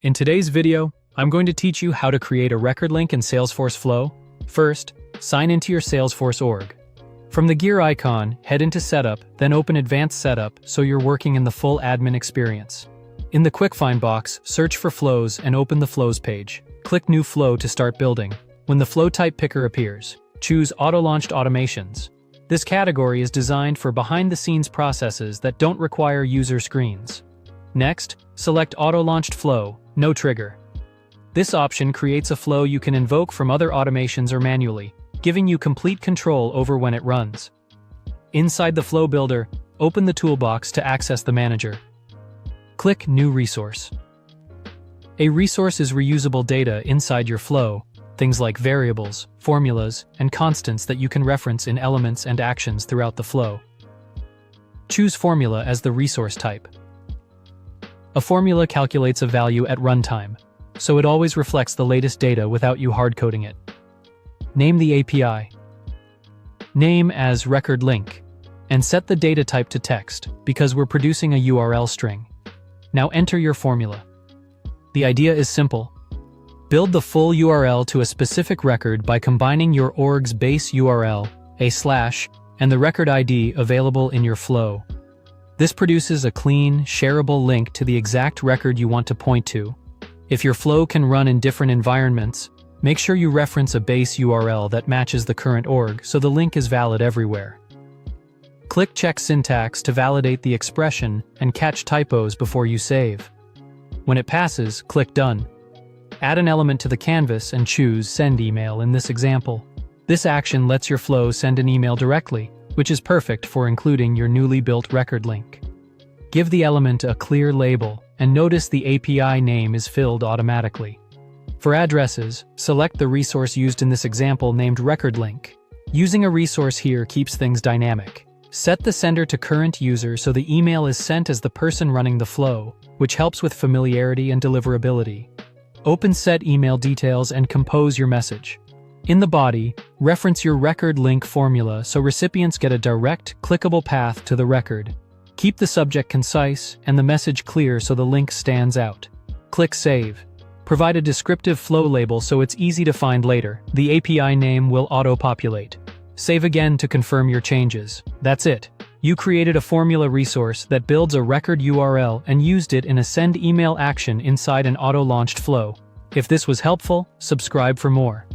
In today's video, I'm going to teach you how to create a record link in Salesforce Flow. First, sign into your Salesforce org. From the gear icon, head into Setup, then open Advanced Setup so you're working in the full admin experience. In the Quick Find box, search for Flows and open the Flows page. Click New Flow to start building. When the flow type picker appears, choose Auto-Launched Automations. This category is designed for behind-the-scenes processes that don't require user screens. Next, select Auto-Launched Flow, no trigger. This option creates a flow you can invoke from other automations or manually, giving you complete control over when it runs. Inside the Flow Builder, open the toolbox to access the manager. Click New Resource. A resource is reusable data inside your flow, things like variables, formulas, and constants that you can reference in elements and actions throughout the flow. Choose Formula as the resource type. A formula calculates a value at runtime, so it always reflects the latest data without you hard-coding it. Name the API. Name as record link, and set the data type to text, because we're producing a URL string. Now enter your formula. The idea is simple. Build the full URL to a specific record by combining your org's base URL, / and the record ID available in your flow. This produces a clean, shareable link to the exact record you want to point to. If your flow can run in different environments, make sure you reference a base URL that matches the current org so the link is valid everywhere. Click Check Syntax to validate the expression and catch typos before you save. When it passes, click Done. Add an element to the canvas and choose Send Email in this example. This action lets your flow send an email directly, which is perfect for including your newly built record link. Give the element a clear label, and notice the API name is filled automatically. For addresses, select the resource used in this example named record link. Using a resource here keeps things dynamic. Set the sender to current user so the email is sent as the person running the flow, which helps with familiarity and deliverability. Open Set Email Details and compose your message. In the body, reference your record link formula so recipients get a direct, clickable path to the record. Keep the subject concise and the message clear so the link stands out. Click Save. Provide a descriptive flow label so it's easy to find later. The API name will auto-populate. Save again to confirm your changes. That's it. You created a formula resource that builds a record URL and used it in a send email action inside an auto-launched flow. If this was helpful, subscribe for more.